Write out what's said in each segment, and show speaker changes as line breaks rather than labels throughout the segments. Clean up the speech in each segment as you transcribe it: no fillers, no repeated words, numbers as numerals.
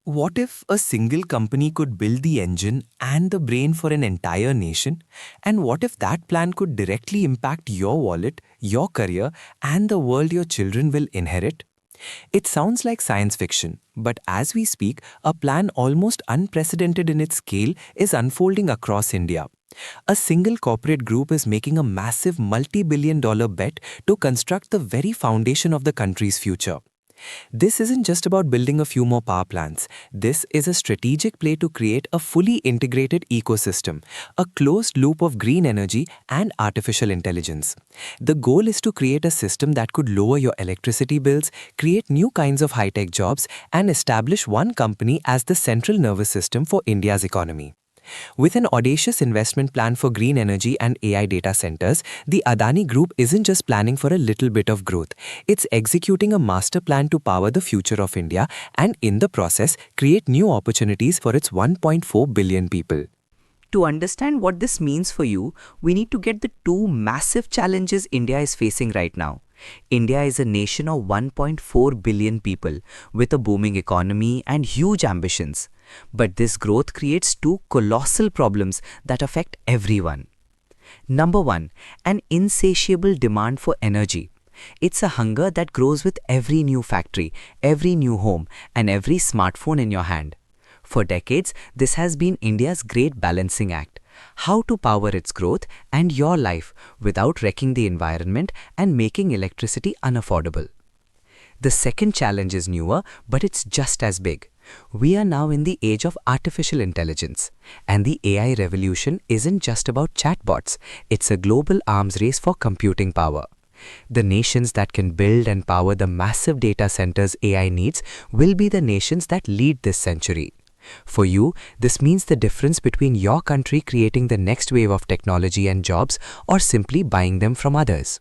What if a single company could build the engine and the brain for an entire nation? And what if that plan could directly impact your wallet, your career, and the world your children will inherit? It sounds like science fiction, but as we speak, a plan almost unprecedented in its scale is unfolding across India. A single corporate group is making a massive multi-billion-dollar bet to construct the very foundation of the country's future. This isn't just about building a few more power plants. This is a strategic play to create a fully integrated ecosystem, a closed loop of green energy and artificial intelligence. The goal is to create a system that could lower your electricity bills, create new kinds of high-tech jobs, and establish one company as the central nervous system for India's economy. With an audacious investment plan for green energy and AI data centers, the Adani Group isn't just planning for a little bit of growth. It's executing a master plan to power the future of India and, in the process, create new opportunities for its 1.4 billion people.
To understand what this means for you, we need to get the two massive challenges India is facing right now. India is a nation of 1.4 billion people with a booming economy and huge ambitions. But this growth creates two colossal problems that affect everyone. Number one, an insatiable demand for energy. It's a hunger that grows with every new factory, every new home, and every smartphone in your hand. For decades, this has been India's great balancing act. How to power its growth and your life without wrecking the environment and making electricity unaffordable. The second challenge is newer, but it's just as big. We are now in the age of artificial intelligence, and the AI revolution isn't just about chatbots, it's a global arms race for computing power. The nations that can build and power the massive data centers AI needs will be the nations that lead this century. For you, this means the difference between your country creating the next wave of technology and jobs or simply buying them from others.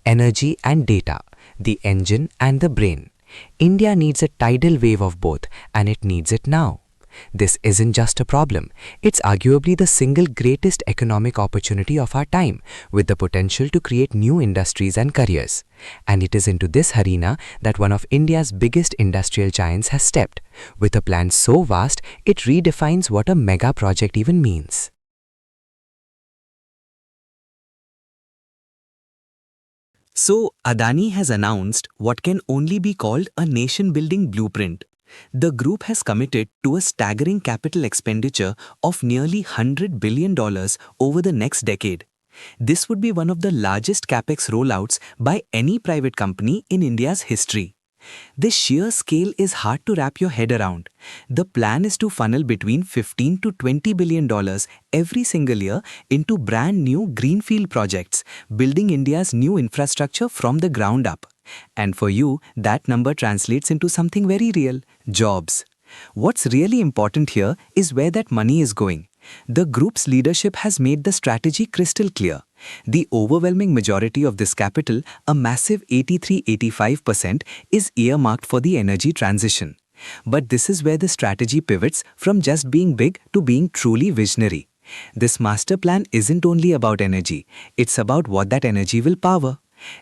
Energy and data, the engine and the brain. India needs a tidal wave of both, and it needs it now. This isn't just a problem, it's arguably the single greatest economic opportunity of our time, with the potential to create new industries and careers. And it is into this arena that one of India's biggest industrial giants has stepped, with a plan so vast it redefines what a mega project even means.
So, Adani has announced what can only be called a nation-building blueprint. The group has committed to a staggering capital expenditure of nearly $100 billion over the next decade. This would be one of the largest capex rollouts by any private company in India's history. This sheer scale is hard to wrap your head around. The plan is to funnel between $15 to $20 billion every single year into brand new greenfield projects, building India's new infrastructure from the ground up. And for you, that number translates into something very real: jobs. What's really important here is where that money is going. The group's leadership has made the strategy crystal clear. The overwhelming majority of this capital, a massive 83–85%, is earmarked for the energy transition. But this is where the strategy pivots from just being big to being truly visionary. This master plan isn't only about energy, it's about what that energy will power.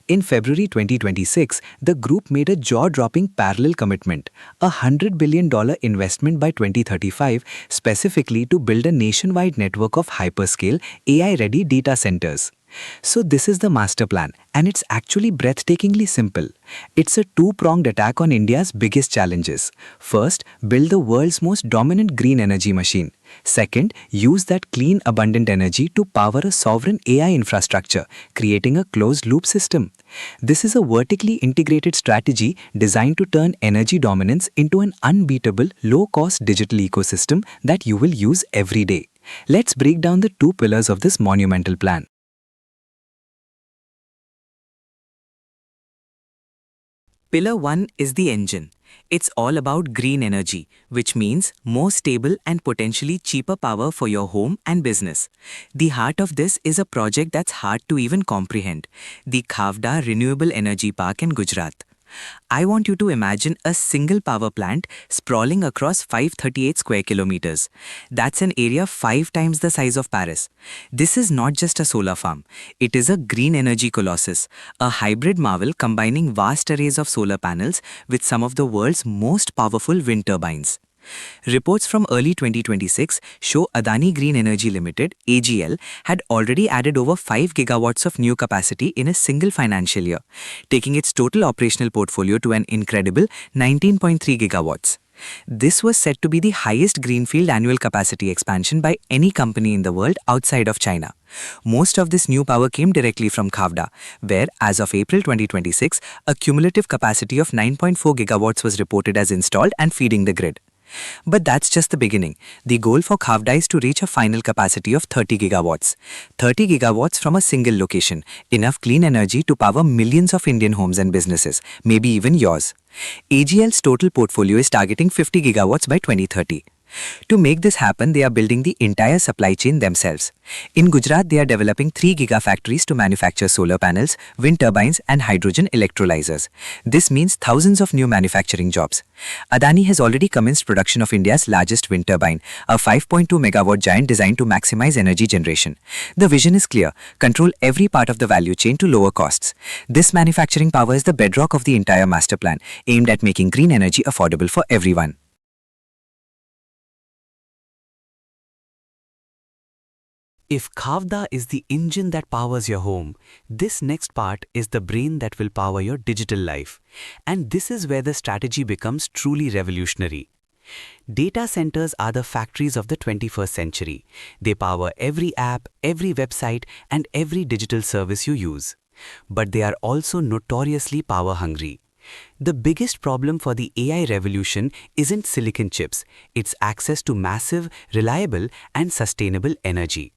In February 2026, the group made a jaw-dropping parallel commitment, a $100 billion investment by 2035, specifically to build a nationwide network of hyperscale, AI-ready data centers. So this is the master plan, and it's actually breathtakingly simple. It's a two-pronged attack on India's biggest challenges. First, build the world's most dominant green energy machine. Second, use that clean, abundant energy to power a sovereign AI infrastructure, creating a closed-loop system. This is a vertically integrated strategy designed to turn energy dominance into an unbeatable, low-cost digital ecosystem that you will use every day. Let's break down the two pillars of this monumental plan. Pillar 1 is the engine. It's all about green energy, which means more stable and potentially cheaper power for your home and business. The heart of this is a project that's hard to even comprehend: the Khavda Renewable Energy Park in Gujarat. I want you to imagine a single power plant sprawling across 538 square kilometers. That's an area 5 times the size of Paris. This is not just a solar farm. It is a green energy colossus, a hybrid marvel combining vast arrays of solar panels with some of the world's most powerful wind turbines. Reports from early 2026 show Adani Green Energy Limited, AGL, had already added over 5 gigawatts of new capacity in a single financial year, taking its total operational portfolio to an incredible 19.3 gigawatts. This was said to be the highest greenfield annual capacity expansion by any company in the world outside of China. Most of this new power came directly from Khavda, where, as of April 2026, a cumulative capacity of 9.4 gigawatts was reported as installed and feeding the grid. But that's just the beginning. The goal for Khavda is to reach a final capacity of 30 gigawatts. 30 gigawatts from a single location, enough clean energy to power millions of Indian homes and businesses, maybe even yours. AGL's total portfolio is targeting 50 gigawatts by 2030. To make this happen, they are building the entire supply chain themselves. In Gujarat, they are developing 3 gigafactories to manufacture solar panels, wind turbines, and hydrogen electrolyzers. This means thousands of new manufacturing jobs. Adani has already commenced production of India's largest wind turbine, a 5.2 megawatt giant designed to maximize energy generation. The vision is clear: control every part of the value chain to lower costs. This manufacturing power is the bedrock of the entire master plan, aimed at making green energy affordable for everyone. If Khavda is the engine that powers your home, this next part is the brain that will power your digital life. And this is where the strategy becomes truly revolutionary. Data centers are the factories of the 21st century. They power every app, every website, and every digital service you use. But they are also notoriously power hungry. The biggest problem for the AI revolution isn't silicon chips, it's access to massive, reliable, and sustainable energy.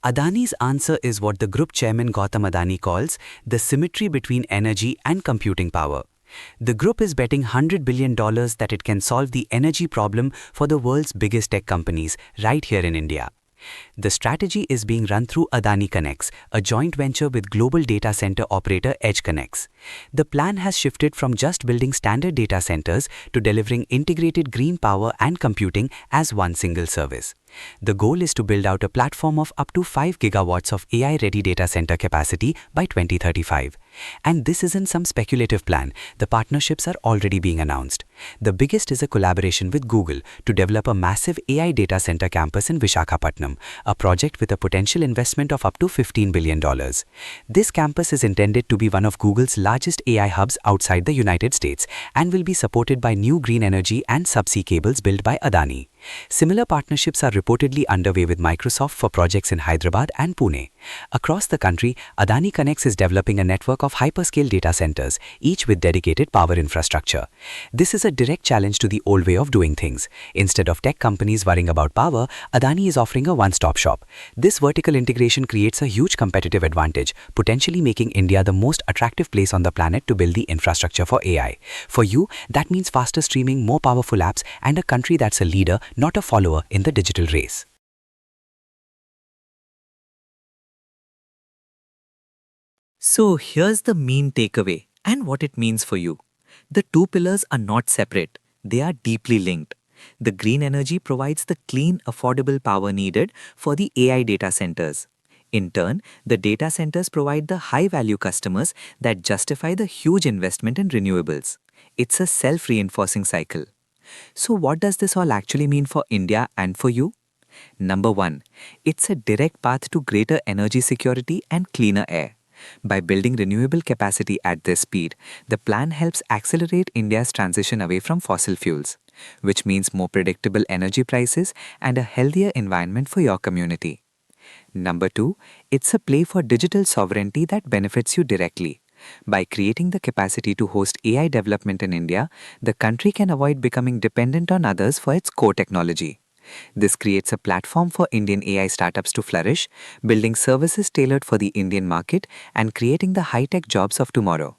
Adani's answer is what the group chairman Gautam Adani calls the symmetry between energy and computing power. The group is betting $100 billion that it can solve the energy problem for the world's biggest tech companies right here in India. The strategy is being run through Adani Connects, a joint venture with global data center operator Edge Connects. The plan has shifted from just building standard data centers to delivering integrated green power and computing as one single service. The goal is to build out a platform of up to 5 gigawatts of AI-ready data center capacity by 2035. And this isn't some speculative plan. The partnerships are already being announced. The biggest is a collaboration with Google to develop a massive AI data center campus in Visakhapatnam, a project with a potential investment of up to $15 billion. This campus is intended to be one of Google's largest AI hubs outside the United States and will be supported by new green energy and subsea cables built by Adani. Similar partnerships are reportedly underway with Microsoft for projects in Hyderabad and Pune. Across the country, Adani Connects is developing a network of hyperscale data centers, each with dedicated power infrastructure. This is a direct challenge to the old way of doing things. Instead of tech companies worrying about power, Adani is offering a one-stop shop. This vertical integration creates a huge competitive advantage, potentially making India the most attractive place on the planet to build the infrastructure for AI. For you, that means faster streaming, more powerful apps, and a country that's a leader, not a follower in the digital race. So here's the main takeaway and what it means for you. The two pillars are not separate, they are deeply linked. The green energy provides the clean, affordable power needed for the AI data centers. In turn, the data centers provide the high-value customers that justify the huge investment in renewables. It's a self-reinforcing cycle. So what does this all actually mean for India and for you? Number 1, it's a direct path to greater energy security and cleaner air. By building renewable capacity at this speed, the plan helps accelerate India's transition away from fossil fuels, which means more predictable energy prices and a healthier environment for your community. Number 2, it's a play for digital sovereignty that benefits you directly. By creating the capacity to host AI development in India, the country can avoid becoming dependent on others for its core technology. This creates a platform for Indian AI startups to flourish, building services tailored for the Indian market and creating the high-tech jobs of tomorrow.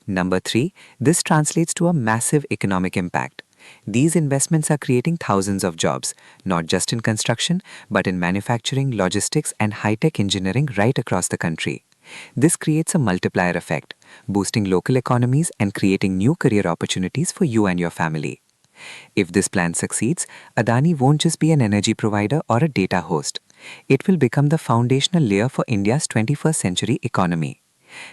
Number 3, this translates to a massive economic impact. These investments are creating thousands of jobs, not just in construction, but in manufacturing, logistics, and high-tech engineering right across the country. This creates a multiplier effect, boosting local economies and creating new career opportunities for you and your family. If this plan succeeds, Adani won't just be an energy provider or a data host. It will become the foundational layer for India's 21st century economy.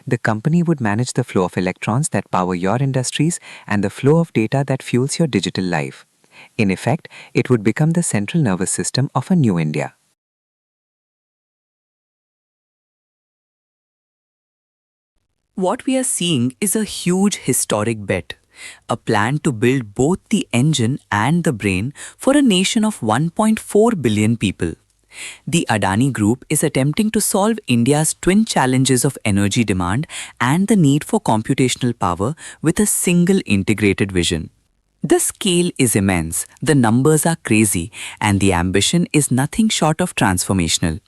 The company would manage the flow of electrons that power your industries and the flow of data that fuels your digital life.
In effect, it would become the central nervous system of a new India.
What we are seeing is a huge historic bet, a plan to build both the engine and the brain for a nation of 1.4 billion people. The Adani Group is attempting to solve India's twin challenges of energy demand and the need for computational power with a single integrated vision. The scale is immense, the numbers are crazy, and the ambition is nothing short of transformational.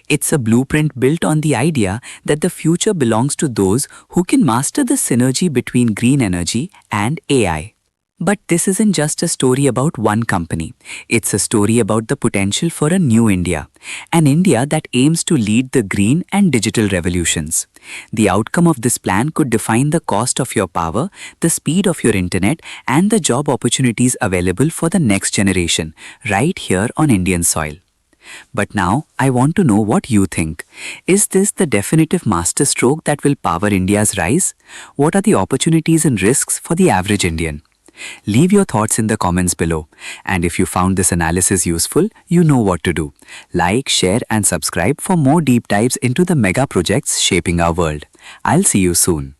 It's a blueprint built on the idea that the future belongs to those who can master the synergy between green energy and AI. But this isn't just a story about one company. It's a story about the potential for a new India, an India that aims to lead the green and digital revolutions. The outcome of this plan could define the cost of your power, the speed of your internet, and the job opportunities available for the next generation, right here on Indian soil. But now, I want to know what you think. Is this the definitive masterstroke that will power India's rise? What are the opportunities and risks for the average Indian? Leave your thoughts in the comments below. And if you found this analysis useful, you know what to do. Like, share and subscribe for more deep dives into the mega projects shaping our world. I'll see you soon.